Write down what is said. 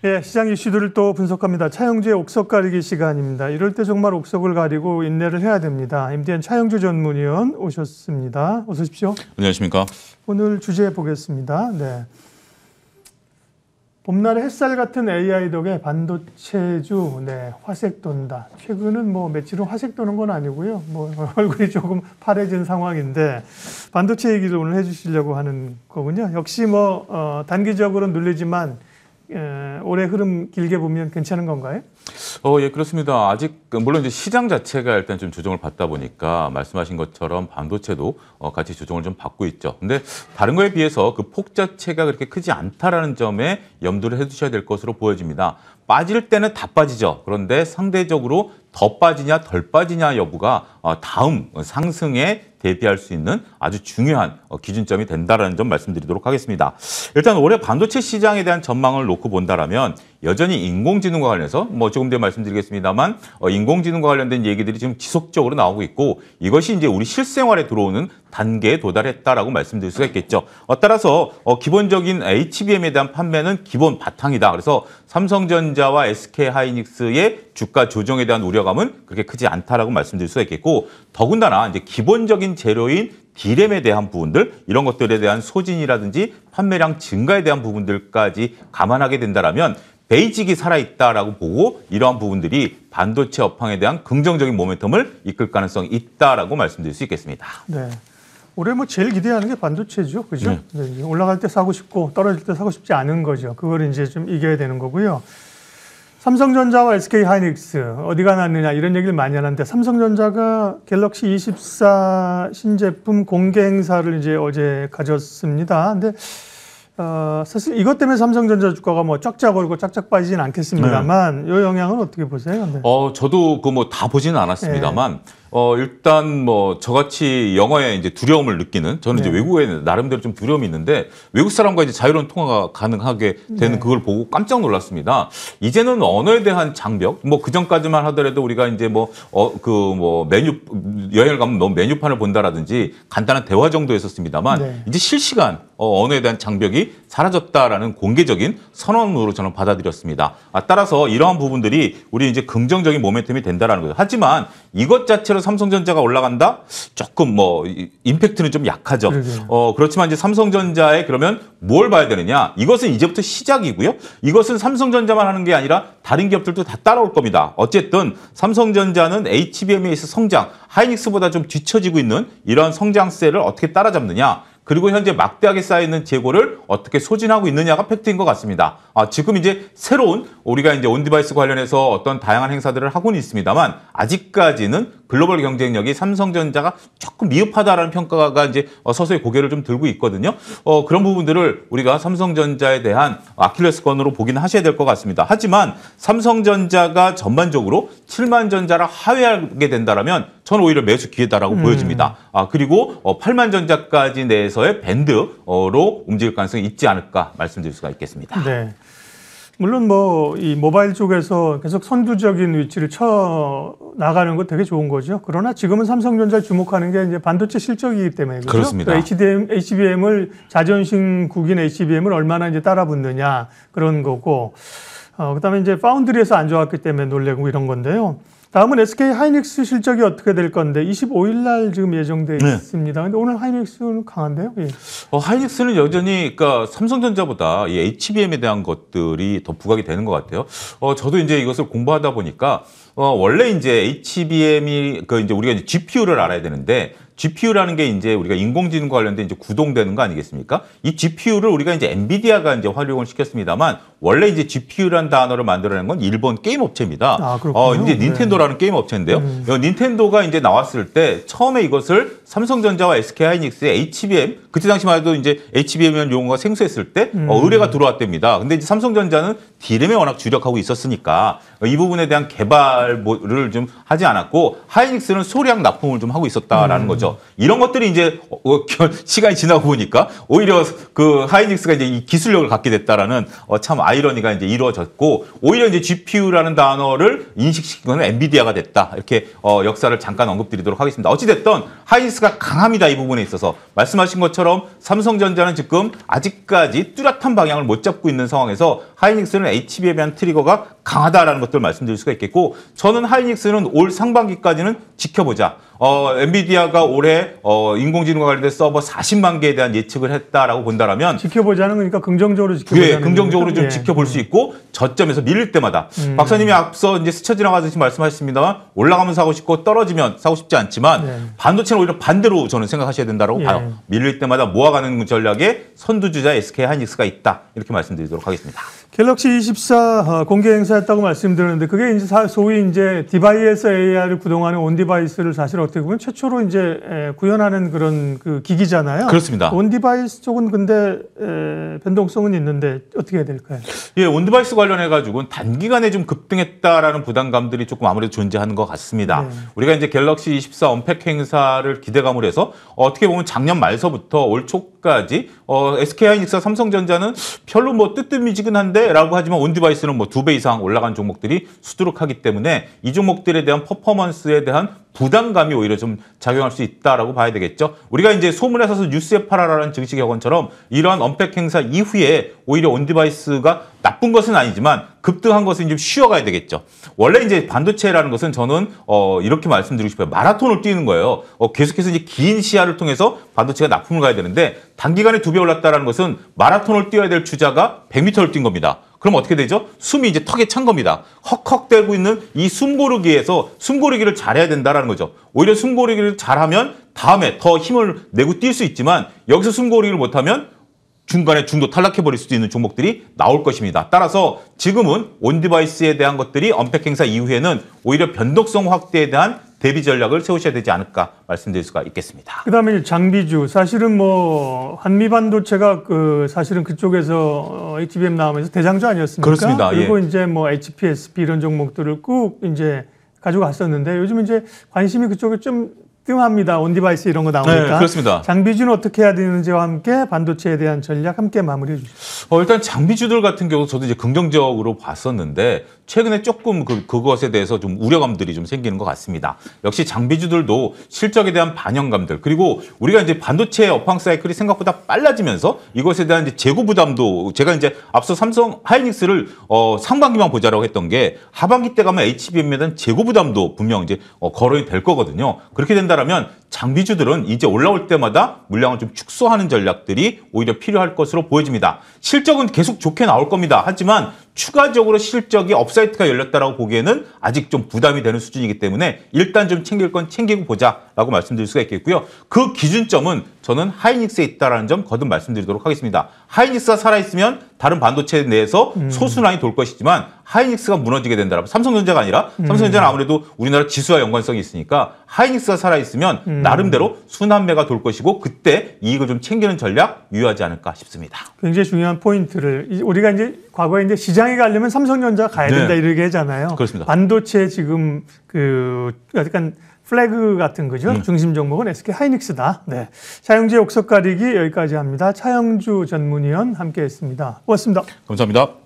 예, 시장 이슈들을 또 분석합니다. 차영주의 옥석 가리기 시간입니다. 이럴 때 정말 옥석을 가리고 인내를 해야 됩니다. MDN 차영주 전문위원 오셨습니다. 어서 오십시오. 안녕하십니까. 오늘 주제 보겠습니다. 네. 봄날의 햇살 같은 AI 덕에 반도체주 화색 돈다. 최근은 며칠은 화색 도는 건 아니고요. 얼굴이 조금 파래진 상황인데 반도체 얘기를 오늘 해주시려고 하는 거군요. 역시 단기적으로 눌리지만 올해 흐름 길게 보면 괜찮은 건가요? 예, 그렇습니다. 아직 물론 이제 시장 자체가 일단 좀 조정을 받다 보니까 말씀하신 것처럼 반도체도 같이 조정을 좀 받고 있죠. 근데 다른 거에 비해서 그 폭 자체가 그렇게 크지 않다라는 점에 염두를 해두셔야 될 것으로 보여집니다. 빠질 때는 다 빠지죠. 그런데 상대적으로 더 빠지냐 덜 빠지냐 여부가 다음 상승에 대비할 수 있는 아주 중요한 기준점이 된다는 점 말씀드리도록 하겠습니다. 일단 올해 반도체 시장에 대한 전망을 놓고 본다라면 여전히 인공지능과 관련해서 조금 뒤에 말씀드리겠습니다만 인공지능과 관련된 얘기들이 지금 지속적으로 나오고 있고 이것이 이제 우리 실생활에 들어오는 단계에 도달했다라고 말씀드릴 수가 있겠죠. 따라서 기본적인 HBM에 대한 판매는 기본 바탕이다. 그래서 삼성전자와 SK하이닉스의 주가 조정에 대한 우려감은 그렇게 크지 않다라고 말씀드릴 수가 있겠고 더군다나 이제 기본적인 재료인 D램에 대한 부분들 이런 것들에 대한 소진이라든지 판매량 증가에 대한 부분들까지 감안하게 된다라면 베이직이 살아있다라고 보고 이러한 부분들이 반도체 업황에 대한 긍정적인 모멘텀을 이끌 가능성이 있다라고 말씀드릴 수 있겠습니다. 네. 올해 제일 기대하는 게 반도체죠. 그죠? 네. 올라갈 때 사고 싶고 떨어질 때 사고 싶지 않은 거죠. 그걸 이제 좀 이겨야 되는 거고요. 삼성전자와 SK하이닉스 어디가 낫느냐 이런 얘기를 많이 하는데 삼성전자가 갤럭시 24 신제품 공개 행사를 이제 어제 가졌습니다. 근데 사실 이것 때문에 삼성전자 주가가 쫙쫙 오르고 쫙쫙 빠지진 않겠습니다만 이 영향은 어떻게 보세요? 네. 저도 다 보지는 않았습니다만 일단 저같이 영어에 이제 두려움을 느끼는 저는 이제 외국에 나름대로 좀 두려움이 있는데 외국 사람과 이제 자유로운 통화가 가능하게 되는 그걸 보고 깜짝 놀랐습니다. 이제는 언어에 대한 장벽 그 전까지만 하더라도 우리가 이제 여행을 가면 메뉴판을 본다라든지 간단한 대화 정도였었습니다만 이제 실시간 언어에 대한 장벽이 사라졌다라는 공개적인 선언으로 저는 받아들였습니다. 따라서 이러한 부분들이 우리 이제 긍정적인 모멘텀이 된다라는 거죠. 하지만 이것 자체로 삼성전자가 올라간다? 조금 임팩트는 좀 약하죠. 그렇지만 이제 삼성전자에 그러면 뭘 봐야 되느냐? 이것은 이제부터 시작이고요. 이것은 삼성전자만 하는 게 아니라 다른 기업들도 다 따라올 겁니다. 어쨌든 삼성전자는 HBM에 있어 성장, 하이닉스보다 좀 뒤처지고 있는 이런 성장세를 어떻게 따라잡느냐? 그리고 현재 막대하게 쌓여있는 재고를 어떻게 소진하고 있느냐가 팩트인 것 같습니다. 지금 이제 새로운 우리가 이제 온디바이스 관련해서 어떤 다양한 행사들을 하고는 있습니다만 아직까지는 글로벌 경쟁력이 삼성전자가 조금 미흡하다라는 평가가 이제 서서히 고개를 좀 들고 있거든요. 그런 부분들을 우리가 삼성전자에 대한 아킬레스건으로 보긴 하셔야 될 것 같습니다. 하지만 삼성전자가 전반적으로 7만 전자를 하회하게 된다라면 저는 오히려 매수 기회다라고 보여집니다. 그리고 8만 전자까지 내에서의 밴드로 움직일 가능성이 있지 않을까 말씀드릴 수가 있겠습니다. 네. 물론 이 모바일 쪽에서 계속 선두적인 위치를 쳐 나가는 거 되게 좋은 거죠. 그러나 지금은 삼성전자를 주목하는 게 이제 반도체 실적이기 때문에 그렇죠? 그렇습니다. HBM을 자존심국인 HBM을 얼마나 이제 따라붙느냐 그런 거고, 그다음에 이제 파운드리에서 안 좋았기 때문에 놀래고 이런 건데요. 다음은 SK하이닉스 실적이 어떻게 될 건데 25일 날 지금 예정돼 있습니다. 근데 오늘 하이닉스는 강한데요? 예. 하이닉스는 여전히 그러니까 삼성전자보다 이 HBM에 대한 것들이 더 부각이 되는 것 같아요. 저도 이제 이것을 공부하다 보니까 원래 이제 HBM이 이제 우리가 이제 GPU를 알아야 되는데 GPU라는 게 이제 우리가 인공지능과 관련된 이제 구동되는 거 아니겠습니까? 이 GPU를 우리가 이제 엔비디아가 이제 활용을 시켰습니다만 원래 이제 GPU라는 단어를 만들어낸 건 일본 게임 업체입니다. 이제 닌텐도라는 게임 업체인데요. 닌텐도가 이제 나왔을 때 처음에 이것을 삼성전자와 SK하이닉스의 HBM 그때 당시만 해도 이제 HBM이라는 용어가 생소했을 때 의뢰가 들어왔답니다. 근데 이제 삼성전자는 D램에 워낙 주력하고 있었으니까 이 부분에 대한 개발을 좀 하지 않았고 하이닉스는 소량 납품을 좀 하고 있었다라는 거죠. 그렇죠. 이런 것들이 이제 시간이 지나고 보니까 오히려 그 하이닉스가 이제 이 기술력을 갖게 됐다라는 참 아이러니가 이제 이루어졌고 오히려 이제 GPU라는 단어를 인식시킨 건 엔비디아가 됐다. 이렇게 역사를 잠깐 언급드리도록 하겠습니다. 어찌됐든 하이닉스가 강합니다. 이 부분에 있어서 말씀하신 것처럼 삼성전자는 지금 아직까지 뚜렷한 방향을 못 잡고 있는 상황에서 하이닉스는 HBM에 대한 트리거가 강하다라는 것들을 말씀드릴 수가 있겠고 저는 하이닉스는 올 상반기까지는 지켜보자. 엔비디아가 올해 인공지능과 관련된 서버 40만 개에 대한 예측을 했다라고 본다라면 지켜보자는 거니까 긍정적으로 지켜보자는 예, 긍정적으로 거니까? 좀 지켜볼 수 있고 저점에서 밀릴 때마다 박사님이 앞서 이제 스쳐 지나가듯이 말씀하셨습니다만 올라가면 사고 싶고 떨어지면 사고 싶지 않지만 반도체는 오히려 반대로 저는 생각하셔야 된다라고 봐요. 밀릴 때마다 모아가는 전략에 선두주자 SK 하이닉스가 있다 이렇게 말씀드리도록 하겠습니다. 갤럭시 24 공개 행사했다고 말씀드렸는데 그게 이제 소위 이제 디바이스 AR을 구동하는 온 디바이스를 사실 어떻게 보면 최초로 이제 구현하는 그런 그 기기잖아요. 그렇습니다. 온 디바이스 쪽은 근데 변동성은 있는데 어떻게 해야 될까요? 예, 온 디바이스 관련해 가지고는 단기간에 좀 급등했다라는 부담감들이 조금 아무래도 존재하는 것 같습니다. 우리가 이제 갤럭시 24 언팩 행사를 기대감으로 해서 어떻게 보면 작년 말서부터 올 초까지 SK 하이닉스와 삼성전자는 별로 뭐 뜨뜻미지근한데라고 하지만 온 디바이스는 뭐 2배 이상 올라간 종목들이 수두룩하기 때문에 이 종목들에 대한 퍼포먼스에 대한 부담감이 오히려 좀 작용할 수 있다라고 봐야 되겠죠. 우리가 이제 소문에 서서 뉴스에 팔아라라는 증시 격언처럼 이러한 언팩 행사 이후에 오히려 온 디바이스가 나쁜 것은 아니지만 급등한 것은 좀 쉬어가야 되겠죠. 원래 이제 반도체라는 것은 저는 이렇게 말씀드리고 싶어요. 마라톤을 뛰는 거예요. 계속해서 이제 긴 시야를 통해서 반도체가 납품을 가야 되는데 단기간에 2배 올랐다라는 것은 마라톤을 뛰어야 될 주자가 100m를 뛴 겁니다. 그럼 어떻게 되죠? 숨이 이제 턱에 찬 겁니다. 헉헉대고 있는 이 숨고르기에서 숨고르기를 잘해야 된다라는 거죠. 오히려 숨고르기를 잘하면 다음에 더 힘을 내고 뛸 수 있지만 여기서 숨고르기를 못하면 중간에 중도 탈락해버릴 수도 있는 종목들이 나올 것입니다. 따라서 지금은 온 디바이스에 대한 것들이 언팩 행사 이후에는 오히려 변동성 확대에 대한 대비 전략을 세우셔야 되지 않을까 말씀드릴 수가 있겠습니다. 그다음에 장비주 사실은 뭐 한미 반도체가 사실은 그쪽에서 HBM 나오면서 대장주 아니었습니까? 그렇습니다. 그리고 예. 이제 뭐 HPSP 이런 종목들을 꾹 이제 가지고 갔었는데 요즘 이제 관심이 그쪽에 좀 뜸합니다. 온 디바이스 이런 거 나오니까. 네, 그렇습니다. 장비주는 어떻게 해야 되는지와 함께 반도체에 대한 전략 함께 마무리해 주시죠. 일단 장비주들 같은 경우 저도 이제 긍정적으로 봤었는데 최근에 조금 그것에 대해서 좀 우려감들이 좀 생기는 것 같습니다. 역시 장비주들도 실적에 대한 반영감들 그리고 우리가 이제 반도체 업황 사이클이 생각보다 빨라지면서 이것에 대한 이제 재고 부담도 제가 이제 앞서 삼성 하이닉스를 상반기만 보자라고 했던 게 하반기 때 가면 HBM에 대한 재고 부담도 분명 이제 거론이 될 거거든요. 그렇게 된다라면 장비주들은 이제 올라올 때마다 물량을 좀 축소하는 전략들이 오히려 필요할 것으로 보여집니다. 실적은 계속 좋게 나올 겁니다. 하지만 추가적으로 실적이 업사이트가 열렸다라고 보기에는 아직 좀 부담이 되는 수준이기 때문에 일단 좀 챙길 건 챙기고 보자라고 말씀드릴 수가 있겠고요. 그 기준점은 저는 하이닉스에 있다라는 점 거듭 말씀드리도록 하겠습니다. 하이닉스가 살아있으면 다른 반도체 내에서 소순환이 돌 것이지만 하이닉스가 무너지게 된다면 삼성전자가 아니라 삼성전자는 아무래도 우리나라 지수와 연관성이 있으니까 하이닉스가 살아있으면 나름대로 순환매가 돌 것이고 그때 이익을 좀 챙기는 전략 유효하지 않을까 싶습니다. 굉장히 중요한 포인트를 우리가 이제 과거에 이제 시장에 가려면 삼성전자 가야 된다 이렇게 하잖아요. 그렇습니다. 반도체 지금 약간 플래그 같은 거죠. 중심 종목은 SK 하이닉스다. 네. 차영재 옥석 가리기 여기까지 합니다. 차영주 전문위원 함께했습니다. 고맙습니다. 감사합니다.